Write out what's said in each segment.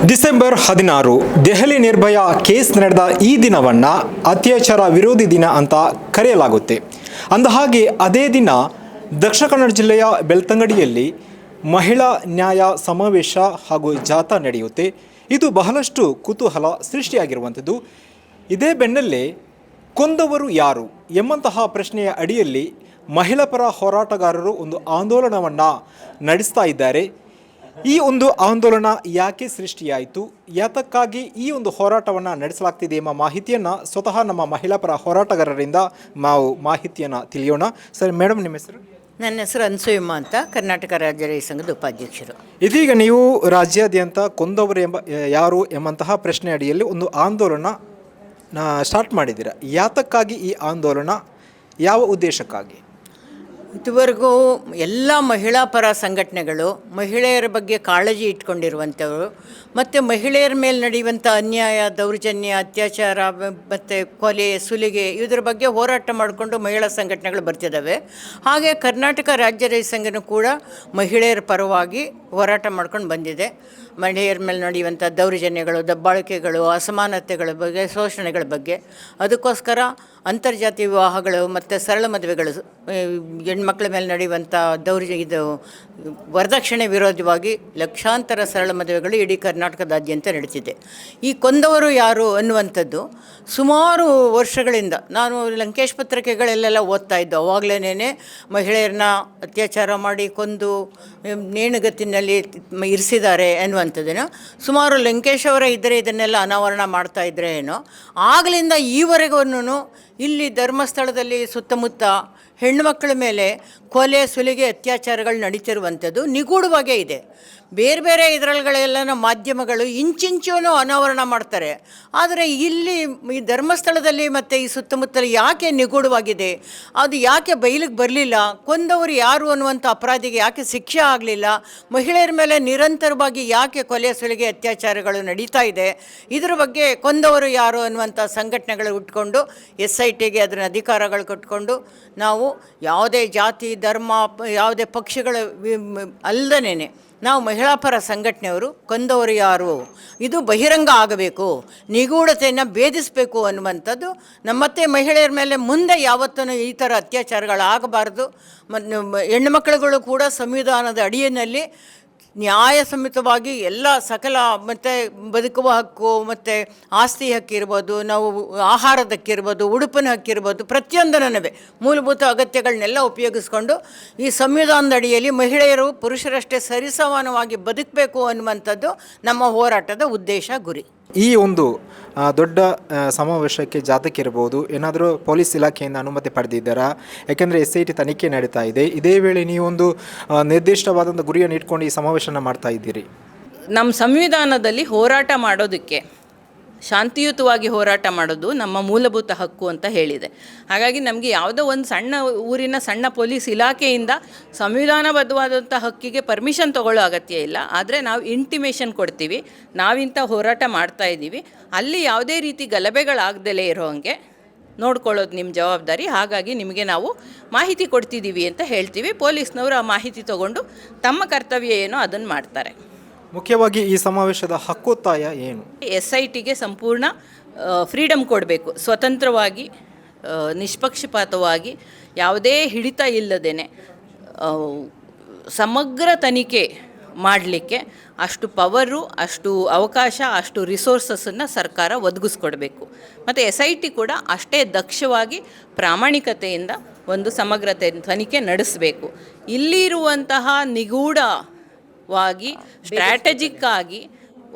December 16 Delhi Nirbhaya case ನಡೆದ ಈ ದಿನವನ್ನು ಅತ್ಯಾಚಾರ ವಿರೋಧಿ ದಿನ ಅಂತ ಕರೆಯಲಾಗುತ್ತೆ. ಅಂದಹಾಗೆ ಅದೇ ದಿನ ದಕ್ಷಿಣ ಕನ್ನಡ ಜಿಲ್ಲೆಯ ಬೆಳ್ತಂಗಡಿಯಲ್ಲಿ ಮಹಿಳಾ ನ್ಯಾಯ ಸಮಾವೇಶ ಹಾಗೂ ಜಾಥಾ ನಡೆಯುತ್ತೆ. ಇದು ಬಹಳಷ್ಟು ಕುತೂಹಲ ಸೃಷ್ಟಿಯಾಗಿರುವಂಥದ್ದು. ಇದೇ ಬೆನ್ನಲ್ಲೇ ಕೊಂದವರು ಯಾರು ಎಂಬಂತಹ ಪ್ರಶ್ನೆಯ ಅಡಿಯಲ್ಲಿ ಮಹಿಳಾ ಪರ ಹೋರಾಟಗಾರರು ಒಂದು ಆಂದೋಲನವನ್ನು ನಡೆಸ್ತಾ ಇದ್ದಾರೆ. ಈ ಒಂದು ಆಂದೋಲನ ಯಾಕೆ ಸೃಷ್ಟಿಯಾಯಿತು, ಯಾತಕ್ಕಾಗಿ ಈ ಒಂದು ಹೋರಾಟವನ್ನು ನಡೆಸಲಾಗ್ತಿದೆ ಎಂಬ ಮಾಹಿತಿಯನ್ನು ಸ್ವತಃ ನಮ್ಮ ಮಹಿಳಾ ಪರ ಹೋರಾಟಗಾರರಿಂದ ನಾವು ಮಾಹಿತಿಯನ್ನು ತಿಳಿಯೋಣ. ಸರ್, ಮೇಡಮ್, ನಿಮ್ಮ ಹೆಸರು? ನನ್ನ ಹೆಸರು ಅನ್ಸೂಯಮ್ಮ ಅಂತ, ಕರ್ನಾಟಕ ರಾಜ್ಯ ರೈತ ಸಂಘದ ಉಪಾಧ್ಯಕ್ಷರು. ಇದೀಗ ನೀವು ರಾಜ್ಯಾದ್ಯಂತ ಕೊಂದವರು ಯಾರು ಎಂಬಂತಹ ಪ್ರಶ್ನೆ ಅಡಿಯಲ್ಲಿ ಒಂದು ಆಂದೋಲನ ಸ್ಟಾರ್ಟ್ ಮಾಡಿದ್ದೀರಾ. ಯಾತಕ್ಕಾಗಿ ಈ ಆಂದೋಲನ, ಯಾವ ಉದ್ದೇಶಕ್ಕಾಗಿ? ಇದುವರೆಗೂ ಎಲ್ಲ ಮಹಿಳಾ ಪರ ಸಂಘಟನೆಗಳು ಮಹಿಳೆಯರ ಬಗ್ಗೆ ಕಾಳಜಿ ಇಟ್ಕೊಂಡಿರುವಂಥವರು ಮತ್ತು ಮಹಿಳೆಯರ ಮೇಲೆ ನಡೆಯುವಂಥ ಅನ್ಯಾಯ, ದೌರ್ಜನ್ಯ, ಅತ್ಯಾಚಾರ ಮತ್ತು ಕೊಲೆ, ಸುಲಿಗೆ ಇದ್ರ ಬಗ್ಗೆ ಹೋರಾಟ ಮಾಡಿಕೊಂಡು ಮಹಿಳಾ ಸಂಘಟನೆಗಳು ಬರ್ತಿದ್ದಾವೆ. ಹಾಗೆ ಕರ್ನಾಟಕ ರಾಜ್ಯ ರೈತ ಸಂಘನೂ ಕೂಡ ಮಹಿಳೆಯರ ಪರವಾಗಿ ಹೋರಾಟ ಮಾಡ್ಕೊಂಡು ಬಂದಿದೆ. ಮಹಿಳೆಯರ ಮೇಲೆ ನಡೆಯುವಂಥ ದೌರ್ಜನ್ಯಗಳು, ದಬ್ಬಾಳಿಕೆಗಳು, ಅಸಮಾನತೆಗಳ ಬಗ್ಗೆ, ಶೋಷಣೆಗಳ ಬಗ್ಗೆ. ಅದಕ್ಕೋಸ್ಕರ ಅಂತರ್ಜಾತಿ ವಿವಾಹಗಳು ಮತ್ತು ಸರಳ ಮದುವೆಗಳು, ಹೆಣ್ಮಕ್ಳ ಮೇಲೆ ನಡೆಯುವಂಥ ಇದು ವರದಕ್ಷಿಣೆ ವಿರೋಧವಾಗಿ ಲಕ್ಷಾಂತರ ಸರಳ ಮದುವೆಗಳು ಇಡೀ ಕರ್ನಾಟಕದಾದ್ಯಂತ ನಡೀತಿದೆ. ಈ ಕೊಂದವರು ಯಾರು ಅನ್ನುವಂಥದ್ದು ಸುಮಾರು ವರ್ಷಗಳಿಂದ ನಾನು ಲಂಕೇಶ್ ಪತ್ರಿಕೆಗಳಲ್ಲೆಲ್ಲ ಓದ್ತಾ ಇದ್ದು. ಅವಾಗಲೇ ಮಹಿಳೆಯರನ್ನ ಅತ್ಯಾಚಾರ ಮಾಡಿ ಕೊಂದು ನೇಣುಗತ್ತಿನಲ್ಲಿ ಇರಿಸಿದ್ದಾರೆ ಅನ್ನುವಂಥದ್ದನ್ನು ಸುಮಾರು ಲಂಕೇಶ್ ಅವರ ಇದ್ದರೆ ಇದನ್ನೆಲ್ಲ ಅನಾವರಣ ಮಾಡ್ತಾ ಇದ್ದರೆ ಏನೋ. ಆಗಲಿಂದ ಈವರೆಗೂ ಇಲ್ಲಿ ಧರ್ಮಸ್ಥಳದಲ್ಲಿ ಸುತ್ತಮುತ್ತ ಹೆಣ್ಣುಮಕ್ಕಳ ಮೇಲೆ ಕೊಲೆ, ಸುಲಿಗೆ, ಅತ್ಯಾಚಾರಗಳು ನಡೀತಿರುವಂಥದ್ದು ನಿಗೂಢವಾಗೇ ಇದೆ. ಬೇರೆ ಬೇರೆ ಇದರಲ್ಗಳೆಲ್ಲ ಮಾಧ್ಯಮಗಳು ಇಂಚಿಂಚೂ ಅನಾವರಣ ಮಾಡ್ತಾರೆ. ಆದರೆ ಇಲ್ಲಿ ಈ ಧರ್ಮಸ್ಥಳದಲ್ಲಿ ಮತ್ತು ಈ ಸುತ್ತಮುತ್ತಲು ಯಾಕೆ ನಿಗೂಢವಾಗಿದೆ, ಅದು ಯಾಕೆ ಬಯಲಿಗೆ ಬರಲಿಲ್ಲ, ಕೊಂದವರು ಯಾರು ಅನ್ನುವಂಥ ಅಪರಾಧಿಗೆ ಯಾಕೆ ಶಿಕ್ಷೆ ಆಗಲಿಲ್ಲ, ಮಹಿಳೆಯರ ಮೇಲೆ ನಿರಂತರವಾಗಿ ಯಾಕೆ ಕೊಲೆ, ಸುಲಿಗೆ, ಅತ್ಯಾಚಾರಗಳು ನಡೀತಾ ಇದೆ, ಇದರ ಬಗ್ಗೆ ಕೊಂದವರು ಯಾರು ಅನ್ನುವಂಥ ಸಂಘಟನೆಗಳು ಉಟ್ಕೊಂಡು SITಗೆ ಅದರ ಅಧಿಕಾರಗಳು ಕೊಟ್ಕೊಂಡು ನಾವು ಯಾವುದೇ ಜಾತಿ, ಧರ್ಮ, ಯಾವುದೇ ಪಕ್ಷಗಳ ಅಲ್ಲದೇ ನಾವು ಮಹಿಳಾ ಪರ ಸಂಘಟನೆಯವರು ಕೊಂದವರು ಯಾರು, ಇದು ಬಹಿರಂಗ ಆಗಬೇಕು, ನಿಗೂಢತೆಯನ್ನು ಭೇದಿಸಬೇಕು ಅನ್ನುವಂಥದ್ದು ನಮ್ಮತ್ತೆ ಮಹಿಳೆಯರ ಮೇಲೆ ಮುಂದೆ ಯಾವತ್ತೂ ಈ ಥರ ಅತ್ಯಾಚಾರಗಳಾಗಬಾರ್ದು. ಮತ್ತು ಹೆಣ್ಣುಮಕ್ಕಳುಗಳು ಕೂಡ ಸಂವಿಧಾನದ ಅಡಿಯಲ್ಲಿ ನ್ಯಾಯಸಮ್ಮತವಾಗಿ ಎಲ್ಲ ಸಕಲ ಮತ್ತು ಬದುಕುವ ಹಕ್ಕು ಮತ್ತು ಆಸ್ತಿ ಹಕ್ಕಿರ್ಬೋದು, ನಾವು ಆಹಾರದ ಹಕ್ಕಿರ್ಬೋದು, ಉಡುಪಿನ ಹಕ್ಕಿರ್ಬೋದು, ಪ್ರತಿಯೊಂದನ್ನೂ ಮೂಲಭೂತ ಅಗತ್ಯಗಳನ್ನೆಲ್ಲ ಉಪಯೋಗಿಸ್ಕೊಂಡು ಈ ಸಂವಿಧಾನದ ಅಡಿಯಲ್ಲಿ ಮಹಿಳೆಯರು ಪುರುಷರಷ್ಟೇ ಸರಿಸಮಾನವಾಗಿ ಬದುಕಬೇಕು ಅನ್ನುವಂಥದ್ದು ನಮ್ಮ ಹೋರಾಟದ ಉದ್ದೇಶ, ಗುರಿ. ಈ ಒಂದು ದೊಡ್ಡ ಸಮಾವೇಶಕ್ಕೆ ಜಾಥಾಕ್ಕೆ ಇರ್ಬೋದು, ಏನಾದರೂ ಪೊಲೀಸ್ ಇಲಾಖೆಯಿಂದ ಅನುಮತಿ ಪಡೆದಿದ್ದಾರಾ? ಯಾಕೆಂದರೆ SIT ತನಿಖೆ ನಡೀತಾ ಇದೆ. ಇದೇ ವೇಳೆ ನೀವೊಂದು ನಿರ್ದಿಷ್ಟವಾದಂಥ ಗುರಿಯನ್ನು ಇಟ್ಕೊಂಡು ಈ ಸಮಾವೇಶನ ಮಾಡ್ತಾ ಇದ್ದೀರಿ. ನಮ್ಮ ಸಂವಿಧಾನದಲ್ಲಿ ಹೋರಾಟ ಮಾಡೋದಕ್ಕೆ, ಶಾಂತಿಯುತವಾಗಿ ಹೋರಾಟ ಮಾಡೋದು ನಮ್ಮ ಮೂಲಭೂತ ಹಕ್ಕು ಅಂತ ಹೇಳಿದೆ. ಹಾಗಾಗಿ ನಮಗೆ ಯಾವುದೋ ಒಂದು ಸಣ್ಣ ಊರಿನ ಸಣ್ಣ ಪೊಲೀಸ್ ಇಲಾಖೆಯಿಂದ ಸಂವಿಧಾನಬದ್ಧವಾದಂಥ ಹಕ್ಕಿಗೆ ಪರ್ಮಿಷನ್ ತೊಗೊಳ್ಳೋ ಅಗತ್ಯ ಇಲ್ಲ. ಆದರೆ ನಾವು ಇಂಟಿಮೇಷನ್ ಕೊಡ್ತೀವಿ, ನಾವಿಂಥ ಹೋರಾಟ ಮಾಡ್ತಾ ಇದ್ದೀವಿ, ಅಲ್ಲಿ ಯಾವುದೇ ರೀತಿ ಗಲಭೆಗಳಾಗದಲೇ ಇರೋ ಹಾಗೆ ನೋಡ್ಕೊಳ್ಳೋದು ನಿಮ್ಮ ಜವಾಬ್ದಾರಿ. ಹಾಗಾಗಿ ನಿಮಗೆ ನಾವು ಮಾಹಿತಿ ಕೊಡ್ತಿದ್ದೀವಿ ಅಂತ ಹೇಳ್ತೀವಿ. ಪೊಲೀಸ್ನವರು ಆ ಮಾಹಿತಿ ತೊಗೊಂಡು ತಮ್ಮ ಕರ್ತವ್ಯ ಏನೋ ಅದನ್ನು ಮಾಡ್ತಾರೆ. ಮುಖ್ಯವಾಗಿ ಈ ಸಮಾವೇಶದ ಹಕ್ಕೊತ್ತಾಯ ಏನು? SITಗೆ ಸಂಪೂರ್ಣ ಫ್ರೀಡಮ್ ಕೊಡಬೇಕು, ಸ್ವತಂತ್ರವಾಗಿ, ನಿಷ್ಪಕ್ಷಪಾತವಾಗಿ, ಯಾವುದೇ ಹಿಡಿತ ಇಲ್ಲದೇ ಸಮಗ್ರ ತನಿಖೆ ಮಾಡಲಿಕ್ಕೆ ಅಷ್ಟು ಪವರು, ಅಷ್ಟು ಅವಕಾಶ, ಅಷ್ಟು ರಿಸೋರ್ಸಸ್ಸನ್ನು ಸರ್ಕಾರ ಒದಗಿಸ್ಕೊಡ್ಬೇಕು. ಮತ್ತು SIT ಕೂಡ ಅಷ್ಟೇ ದಕ್ಷವಾಗಿ ಪ್ರಾಮಾಣಿಕತೆಯಿಂದ ಒಂದು ಸಮಗ್ರ ತನಿಖೆ ನಡೆಸಬೇಕು. ಇಲ್ಲಿರುವಂತಹ ನಿಗೂಢವಾಗಿ ಸ್ಟ್ರಾಟಜಿಕ್ ಆಗಿ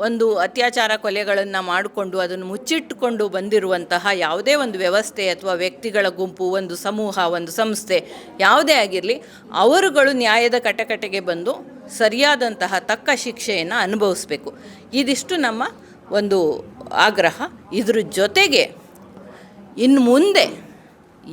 ಒಂದು ಅತ್ಯಾಚಾರ ಕೊಲೆಗಳನ್ನು ಮಾಡಿಕೊಂಡು ಅದನ್ನು ಮುಚ್ಚಿಟ್ಟುಕೊಂಡು ಬಂದಿರುವಂತಹ ಯಾವುದೇ ಒಂದು ವ್ಯವಸ್ಥೆ ಅಥವಾ ವ್ಯಕ್ತಿಗಳ ಗುಂಪು, ಒಂದು ಸಮೂಹ, ಒಂದು ಸಂಸ್ಥೆ ಯಾವುದೇ ಆಗಿರಲಿ, ಅವರುಗಳು ನ್ಯಾಯದ ಕಟಕಟೆಗೆ ಬಂದು ಸರಿಯಾದಂತಹ ತಕ್ಕ ಶಿಕ್ಷೆಯನ್ನು ಅನುಭವಿಸಬೇಕು. ಇದಿಷ್ಟು ನಮ್ಮ ಒಂದು ಆಗ್ರಹ. ಇದ್ರ ಜೊತೆಗೆ ಇನ್ನು ಮುಂದೆ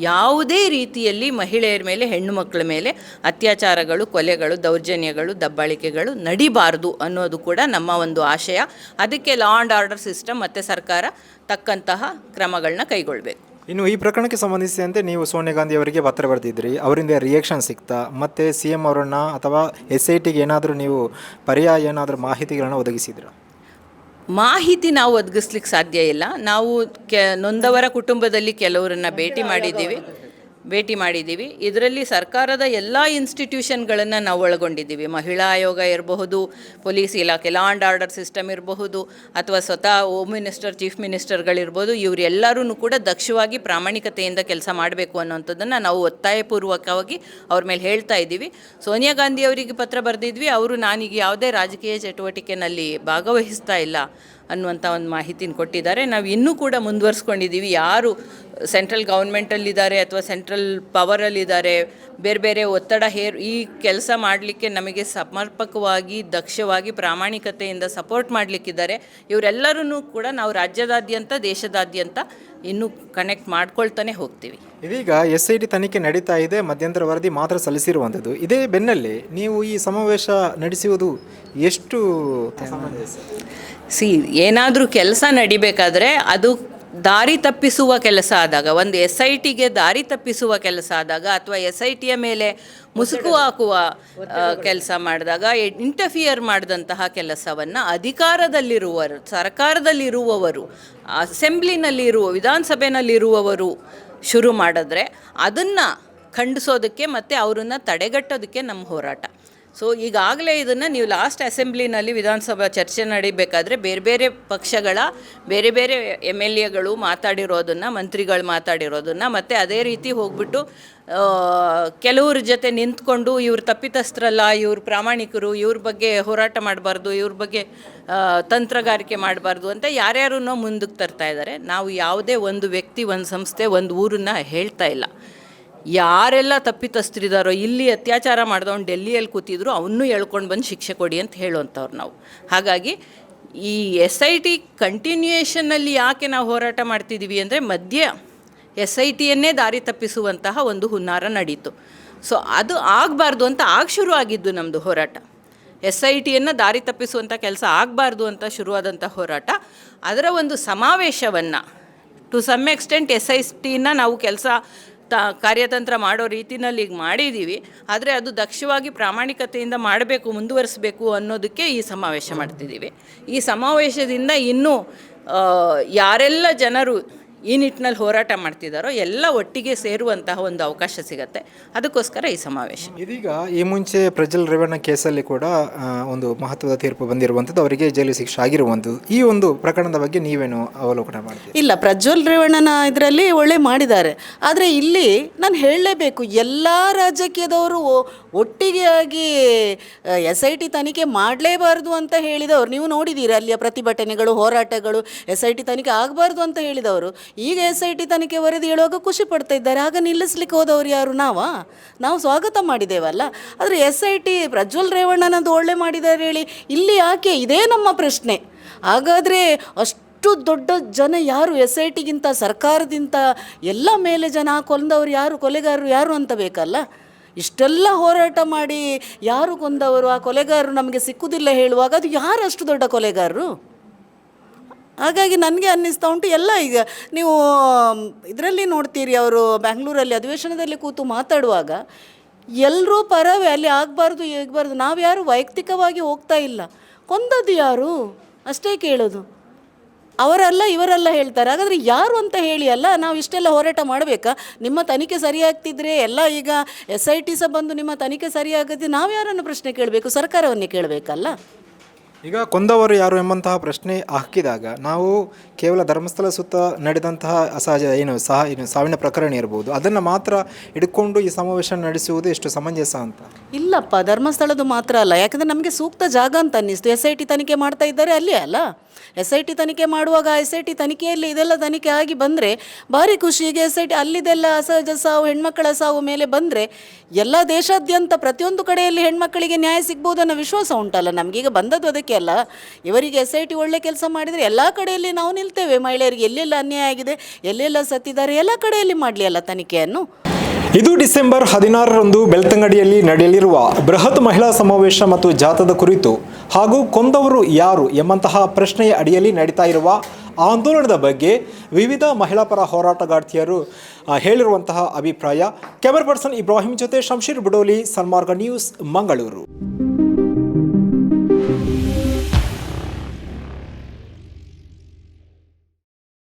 ಯಾವುದೇ ರೀತಿಯಲ್ಲಿ ಮಹಿಳೆಯರ ಮೇಲೆ, ಹೆಣ್ಣು ಮಕ್ಕಳ ಮೇಲೆ ಅತ್ಯಾಚಾರಗಳು, ಕೊಲೆಗಳು, ದೌರ್ಜನ್ಯಗಳು, ದಬ್ಬಾಳಿಕೆಗಳು ನಡಿಬಾರ್ದು ಅನ್ನೋದು ಕೂಡ ನಮ್ಮ ಒಂದು ಆಶಯ. ಅದಕ್ಕೆ ಲಾ ಆ್ಯಂಡ್ ಆರ್ಡರ್ ಸಿಸ್ಟಮ್ ಮತ್ತು ಸರ್ಕಾರ ತಕ್ಕಂತಹ ಕ್ರಮಗಳನ್ನ ಕೈಗೊಳ್ಳಬೇಕು. ಇನ್ನು ಈ ಪ್ರಕರಣಕ್ಕೆ ಸಂಬಂಧಿಸಿದಂತೆ ನೀವು ಸೋನಿಯಾ ಗಾಂಧಿ ಅವರಿಗೆ ಪತ್ರ ಬರೆದಿದ್ರಿ, ಅವರಿಂದ ರಿಯಾಕ್ಷನ್ ಸಿಗ್ತಾ? ಮತ್ತು CM ಅವರನ್ನು ಅಥವಾ SITಗೆ ಏನಾದರೂ ನೀವು ಪರ್ಯಾಯ ಏನಾದರೂ ಮಾಹಿತಿಗಳನ್ನು ಒದಗಿಸಿದ್ರ? ಮಾಹಿತಿ ನಾವು ಒದಗಿಸ್ಲಿಕ್ಕೆ ಸಾಧ್ಯ ಇಲ್ಲ. ನಾವು ನೊಂದವರ ಕುಟುಂಬದಲ್ಲಿ ಕೆಲವರನ್ನು ಭೇಟಿ ಮಾಡಿದ್ದೀವಿ. ಇದರಲ್ಲಿ ಸರ್ಕಾರದ ಎಲ್ಲ ಇನ್ಸ್ಟಿಟ್ಯೂಷನ್ಗಳನ್ನು ನಾವು ಒಳಗೊಂಡಿದ್ದೀವಿ. ಮಹಿಳಾ ಆಯೋಗ ಇರಬಹುದು, ಪೊಲೀಸ್ ಇಲಾಖೆ, ಲಾ ಆ್ಯಂಡ್ ಆರ್ಡರ್ ಸಿಸ್ಟಮ್ ಇರಬಹುದು, ಅಥವಾ ಸ್ವತಃ ಹೋಮ್ ಮಿನಿಸ್ಟರ್, ಚೀಫ್ ಮಿನಿಸ್ಟರ್ಗಳಿರ್ಬೋದು. ಇವರೆಲ್ಲರೂ ಕೂಡ ದಕ್ಷವಾಗಿ ಪ್ರಾಮಾಣಿಕತೆಯಿಂದ ಕೆಲಸ ಮಾಡಬೇಕು ಅನ್ನೋಂಥದ್ದನ್ನು ನಾವು ಒತ್ತಾಯಪೂರ್ವಕವಾಗಿ ಅವ್ರ ಮೇಲೆ ಹೇಳ್ತಾ ಇದ್ದೀವಿ. ಸೋನಿಯಾ ಗಾಂಧಿ ಅವರಿಗೆ ಪತ್ರ ಬರೆದಿದ್ವಿ. ಅವರು ನಾನೀಗ ಯಾವುದೇ ರಾಜಕೀಯ ಚಟುವಟಿಕೆಯಲ್ಲಿ ಭಾಗವಹಿಸ್ತಾ ಇಲ್ಲ ಅನ್ನುವಂಥ ಒಂದು ಮಾಹಿತಿನ ಕೊಟ್ಟಿದ್ದಾರೆ. ನಾವು ಇನ್ನೂ ಕೂಡ ಮುಂದುವರಿಸ್ಕೊಂಡಿದ್ದೀವಿ. ಯಾರು ಸೆಂಟ್ರಲ್ ಗೌರ್ಮೆಂಟಲ್ಲಿದ್ದಾರೆ ಅಥವಾ ಸೆಂಟ್ರಲ್ ಪವರಲ್ಲಿದ್ದಾರೆ, ಬೇರೆ ಬೇರೆ ಒತ್ತಡ ಈ ಕೆಲಸ ಮಾಡಲಿಕ್ಕೆ ನಮಗೆ ಸಮರ್ಪಕವಾಗಿ, ದಕ್ಷವಾಗಿ, ಪ್ರಾಮಾಣಿಕತೆಯಿಂದ ಸಪೋರ್ಟ್ ಮಾಡಲಿಕ್ಕಿದ್ದಾರೆ. ಇವರೆಲ್ಲರೂ ಕೂಡ ನಾವು ರಾಜ್ಯದಾದ್ಯಂತ, ದೇಶದಾದ್ಯಂತ ಇನ್ನೂ ಕನೆಕ್ಟ್ ಮಾಡ್ಕೊಳ್ತಾನೆ ಹೋಗ್ತೀವಿ. ಇದೀಗ SIT ತನಿಖೆ ನಡೀತಾ ಇದೆ, ಮಧ್ಯಂತರ ವರದಿ ಮಾತ್ರ ಸಲ್ಲಿಸಿರುವಂಥದ್ದು. ಇದೇ ಬೆನ್ನಲ್ಲೇ ನೀವು ಈ ಸಮಾವೇಶ ನಡೆಸುವುದು ಎಷ್ಟು ಏನಾದರೂ ಕೆಲಸ ನಡಿಬೇಕಾದ್ರೆ ಅದು ದಾರಿ ತಪ್ಪಿಸುವ ಕೆಲಸ ಆದಾಗ, ಒಂದು SITಗೆ ದಾರಿ ತಪ್ಪಿಸುವ ಕೆಲಸ ಆದಾಗ, ಅಥವಾ SITಯ ಮೇಲೆ ಮುಸುಕು ಹಾಕುವ ಕೆಲಸ ಮಾಡಿದಾಗ, ಇಂಟರ್ಫಿಯರ್ ಮಾಡಿದಂತಹ ಕೆಲಸವನ್ನು ಅಧಿಕಾರದಲ್ಲಿರುವವರು, ಸರ್ಕಾರದಲ್ಲಿರುವವರು, ವಿಧಾನಸಭೆನಲ್ಲಿರುವವರು ಶುರು ಮಾಡಿದ್ರೆ ಅದನ್ನು ಖಂಡಿಸೋದಕ್ಕೆ ಮತ್ತು ಅವರನ್ನು ತಡೆಗಟ್ಟೋದಕ್ಕೆ ನಮ್ಮ ಹೋರಾಟ. ಸೊ ಈಗಾಗಲೇ ಇದನ್ನು ನೀವು ಲಾಸ್ಟ್ ಅಸೆಂಬ್ಲಿನಲ್ಲಿ ವಿಧಾನಸಭಾ ಚರ್ಚೆ ನಡೀಬೇಕಾದ್ರೆ ಬೇರೆ ಬೇರೆ ಪಕ್ಷಗಳ ಬೇರೆ ಬೇರೆ MLAಗಳು ಮಾತಾಡಿರೋದನ್ನು, ಮಂತ್ರಿಗಳು ಮಾತಾಡಿರೋದನ್ನು, ಮತ್ತು ಅದೇ ರೀತಿ ಹೋಗ್ಬಿಟ್ಟು ಕೆಲವ್ರ ಜೊತೆ ನಿಂತ್ಕೊಂಡು ಇವ್ರು ತಪ್ಪಿತಸ್ಥರಲ್ಲ, ಇವ್ರು ಪ್ರಾಮಾಣಿಕರು, ಇವ್ರ ಬಗ್ಗೆ ಹೋರಾಟ ಮಾಡಬಾರ್ದು, ಇವ್ರ ಬಗ್ಗೆ ತಂತ್ರಗಾರಿಕೆ ಮಾಡಬಾರ್ದು ಅಂತ ಯಾರ್ಯಾರನ್ನೋ ಮುಂದಕ್ಕೆ ತರ್ತಾ ಇದ್ದಾರೆ. ನಾವು ಯಾವುದೇ ಒಂದು ವ್ಯಕ್ತಿ, ಒಂದು ಸಂಸ್ಥೆ, ಒಂದು ಊರನ್ನು ಹೇಳ್ತಾ ಇಲ್ಲ. ಯಾರೆಲ್ಲ ತಪ್ಪಿತಸ್ಥರಿದ್ದಾರೋ, ಇಲ್ಲಿ ಅತ್ಯಾಚಾರ ಮಾಡಿದವನು ಡೆಲ್ಲಿಯಲ್ಲಿ ಕೂತಿದ್ರು ಅವನ್ನೂ ಎಳ್ಕೊಂಡು ಬಂದು ಶಿಕ್ಷೆ ಕೊಡಿ ಅಂತ ಹೇಳುವಂಥವ್ರು ನಾವು. ಹಾಗಾಗಿ ಈ SIT ಕಂಟಿನ್ಯೂಯೇಷನ್ನಲ್ಲಿ ಯಾಕೆ ನಾವು ಹೋರಾಟ ಮಾಡ್ತಿದ್ದೀವಿ ಅಂದರೆ, ಮಧ್ಯೆ SITಯನ್ನೇ ದಾರಿ ತಪ್ಪಿಸುವಂತಹ ಒಂದು ಹುನ್ನಾರ ನಡೀತು. ಸೊ ಅದು ಆಗಬಾರ್ದು ಅಂತ ಶುರು ಆಗಿದ್ದು ನಮ್ಮದು ಹೋರಾಟ. SITಯನ್ನು ದಾರಿ ತಪ್ಪಿಸುವಂಥ ಕೆಲಸ ಆಗಬಾರ್ದು ಅಂತ ಶುರುವಾದಂಥ ಹೋರಾಟ. ಅದರ ಒಂದು ಸಮಾವೇಶವನ್ನು ಟು ಸಮ್ ಎಕ್ಸ್ಟೆಂಟ್ SITನ ನಾವು ಕಾರ್ಯತಂತ್ರ ಮಾಡೋ ರೀತಿಯಲ್ಲಿ ಈಗ ಮಾಡಿದ್ದೀವಿ. ಆದರೆ ಅದು ದಕ್ಷವಾಗಿ ಪ್ರಾಮಾಣಿಕತೆಯಿಂದ ಮಾಡಬೇಕು, ಮುಂದುವರಿಸಬೇಕು ಅನ್ನೋದಕ್ಕೆ ಈ ಸಮಾವೇಶ ಮಾಡ್ತಿದ್ದೀವಿ. ಈ ಸಮಾವೇಶದಿಂದ ಇನ್ನೂ ಯಾರೆಲ್ಲ ಜನರು ಈ ನಿಟ್ಟಿನಲ್ಲಿ ಹೋರಾಟ ಮಾಡ್ತಿದ್ದಾರೋ ಎಲ್ಲ ಒಟ್ಟಿಗೆ ಸೇರುವಂತಹ ಒಂದು ಅವಕಾಶ ಸಿಗುತ್ತೆ. ಅದಕ್ಕೋಸ್ಕರ ಈ ಸಮಾವೇಶ. ಇದೀಗ ಈ ಮುಂಚೆ ಪ್ರಜ್ವಲ್ ರೇವಣ್ಣ ಕೇಸಲ್ಲಿ ಕೂಡ ಒಂದು ಮಹತ್ವದ ತೀರ್ಪು ಬಂದಿರುವಂಥದ್ದು, ಅವರಿಗೆ ಜೈಲು ಶಿಕ್ಷೆ ಆಗಿರುವಂಥದ್ದು. ಈ ಒಂದು ಪ್ರಕರಣದ ಬಗ್ಗೆ ನೀವೇನು ಅವಲೋಕನ ಮಾಡ್ತೀವಿ? ಇಲ್ಲ, ಪ್ರಜ್ವಲ್ ರೇವಣ್ಣನ ಇದರಲ್ಲಿ ಒಳ್ಳೆ ಮಾಡಿದ್ದಾರೆ. ಆದರೆ ಇಲ್ಲಿ ನಾನು ಹೇಳಲೇಬೇಕು, ಎಲ್ಲ ರಾಜಕೀಯದವರು ಒಟ್ಟಿಗೆ ಆಗಿ SIT ತನಿಖೆ ಮಾಡಲೇಬಾರ್ದು ಅಂತ ಹೇಳಿದವರು ನೀವು ನೋಡಿದ್ದೀರಿ. ಅಲ್ಲಿಯ ಪ್ರತಿಭಟನೆಗಳು, ಹೋರಾಟಗಳು, SIT ತನಿಖೆ ಆಗಬಾರ್ದು ಅಂತ ಹೇಳಿದವರು ಈಗ SIT ತನಿಖೆ ವರದಿ ಹೇಳುವಾಗ ಖುಷಿ ಪಡ್ತಾ ಇದ್ದಾರೆ. ಆಗ ನಿಲ್ಲಿಸ್ಲಿಕ್ಕೆ ಹೋದವರು ಯಾರು? ನಾವು ಸ್ವಾಗತ ಮಾಡಿದ್ದೇವಲ್ಲ. ಆದರೆ SIT ಪ್ರಜ್ವಲ್ ರೇವಣ್ಣನದು ಒಳ್ಳೆ ಮಾಡಿದ್ದಾರೆ ಹೇಳಿ ಇಲ್ಲಿ ಯಾಕೆ? ಇದೇ ನಮ್ಮ ಪ್ರಶ್ನೆ. ಹಾಗಾದರೆ ಅಷ್ಟು ದೊಡ್ಡ ಜನ ಯಾರು? SITಗಿಂತ, ಸರ್ಕಾರದಿಂದ ಎಲ್ಲ ಮೇಲೆ ಜನ ಕೊಂದವರು ಯಾರು, ಕೊಲೆಗಾರರು ಯಾರು ಅಂತ ಬೇಕಲ್ಲ. ಇಷ್ಟೆಲ್ಲ ಹೋರಾಟ ಮಾಡಿ ಯಾರು ಕೊಂದವರು, ಆ ಕೊಲೆಗಾರರು ನಮಗೆ ಸಿಕ್ಕುವುದಿಲ್ಲ ಹೇಳುವಾಗ ಅದು ಯಾರು ಅಷ್ಟು ದೊಡ್ಡ ಕೊಲೆಗಾರರು? ಹಾಗಾಗಿ ನನಗೆ ಅನ್ನಿಸ್ತಾ ಉಂಟು, ಎಲ್ಲ ಈಗ ನೀವು ಇದರಲ್ಲಿ ನೋಡ್ತೀರಿ, ಅವರು ಬ್ಯಾಂಗ್ಳೂರಲ್ಲಿ ಅಧಿವೇಶನದಲ್ಲಿ ಕೂತು ಮಾತಾಡುವಾಗ ಎಲ್ಲರೂ ಪರವೇ, ಅಲ್ಲಿ ಆಗಬಾರ್ದು ಈಗಬಾರ್ದು. ನಾವು ಯಾರು ವೈಯಕ್ತಿಕವಾಗಿ ಹೋಗ್ತಾ ಇಲ್ಲ. ಕೊಂದದ್ದು ಯಾರು ಅಷ್ಟೇ ಕೇಳೋದು. ಅವರಲ್ಲ ಇವರೆಲ್ಲ ಹೇಳ್ತಾರೆ. ಹಾಗಾದರೆ ಯಾರು ಅಂತ ಹೇಳಿ ಅಲ್ಲ ನಾವು ಇಷ್ಟೆಲ್ಲ ಹೋರಾಟ ಮಾಡಬೇಕಾ? ನಿಮ್ಮ ತನಿಖೆ ಸರಿಯಾಗ್ತಿದ್ರೆ ಎಲ್ಲ ಈಗ SIT ಸಹ ಬಂದು ನಿಮ್ಮ ತನಿಖೆ ಸರಿಯಾಗತ್ತೆ, ನಾವು ಯಾರನ್ನು ಪ್ರಶ್ನೆ ಕೇಳಬೇಕು? ಸರ್ಕಾರವನ್ನೇ ಕೇಳಬೇಕಲ್ಲ. ಈಗ ಕೊಂದವರು ಯಾರು ಎಂಬಂತಹ ಪ್ರಶ್ನೆ ಹಾಕಿದಾಗ ನಾವು ಕೇವಲ ಧರ್ಮಸ್ಥಳ ಸುತ್ತ ನಡೆದಂತಹ ಅಸಹಜ ಸಾವಿನ ಪ್ರಕರಣ ಇರ್ಬೋದು, ಅದನ್ನು ಮಾತ್ರ ಹಿಡ್ಕೊಂಡು ಈ ಸಮಾವೇಶ ನಡೆಸುವುದು ಎಷ್ಟು ಸಮಂಜಸ ಅಂತ? ಇಲ್ಲಪ್ಪ, ಧರ್ಮಸ್ಥಳದ್ದು ಮಾತ್ರ ಅಲ್ಲ. ಯಾಕಂದರೆ ನಮಗೆ ಸೂಕ್ತ ಜಾಗ ಅಂತ ಅನ್ನಿಸ್ತು. SIT ತನಿಖೆ ಮಾಡ್ತಾ ಇದ್ದಾರೆ ಅಲ್ಲಿ ಅಲ್ಲ. SIT ತನಿಖೆ ಮಾಡುವಾಗ SIT ತನಿಖೆಯಲ್ಲಿ ಇದೆಲ್ಲ ತನಿಖೆ ಆಗಿ ಬಂದರೆ ಭಾರಿ ಖುಷಿಗೆ SIT ಅಲ್ಲಿದೆಲ್ಲ ಅಸಹಜ ಸಾವು, ಹೆಣ್ಮಕ್ಕಳ ಸಾವು ಮೇಲೆ ಬಂದರೆ ಎಲ್ಲ ದೇಶಾದ್ಯಂತ ಪ್ರತಿಯೊಂದು ಕಡೆಯಲ್ಲಿ ಹೆಣ್ಮಕ್ಕಳಿಗೆ ನ್ಯಾಯ ಸಿಗ್ಬೋದು ಅನ್ನೋ ವಿಶ್ವಾಸ ಉಂಟಲ್ಲ ನಮಗೀಗ. ಬಂದದ್ದು ಅದಕ್ಕೆ ಅಲ್ಲ. ಇವರಿಗೆ SIT ಒಳ್ಳೆ ಕೆಲಸ ಮಾಡಿದರೆ ಎಲ್ಲ ಕಡೆಯಲ್ಲಿ ನಾವು ನಿಲ್ತೇವೆ. ಮಹಿಳೆಯರಿಗೆ ಎಲ್ಲೆಲ್ಲ ಅನ್ಯಾಯ ಆಗಿದೆ, ಎಲ್ಲೆಲ್ಲ ಸತ್ತಿದ್ದಾರೆ, ಎಲ್ಲ ಕಡೆಯಲ್ಲಿ ಮಾಡಲಿ ಅಲ್ಲ ತನಿಖೆಯನ್ನು. ಇದು ಡಿಸೆಂಬರ್ 16ರಂದು ಬೆಳ್ತಂಗಡಿಯಲ್ಲಿ ನಡೆಯಲಿರುವ ಬೃಹತ್ ಮಹಿಳಾ ಸಮಾವೇಶ ಮತ್ತು ಜಾಥಾದ ಕುರಿತು ಹಾಗೂ ಕೊಂದವರು ಯಾರು ಎಂಬಂತಹ ಪ್ರಶ್ನೆಯ ಅಡಿಯಲ್ಲಿ ನಡೀತಾ ಇರುವ ಆಂದೋಲನದ ಬಗ್ಗೆ ವಿವಿಧ ಮಹಿಳಾ ಪರ ಹೋರಾಟಗಾರ್ತಿಯರು ಹೇಳಿರುವಂತಹ ಅಭಿಪ್ರಾಯ. ಕ್ಯಾಮರಾ ಪರ್ಸನ್ ಇಬ್ರಾಹಿಂ ಜೊತೆ ಶಂಶೀರ್ ಬುಡೋಲಿ, ಸನ್ಮಾರ್ಗ ನ್ಯೂಸ್, ಮಂಗಳೂರು.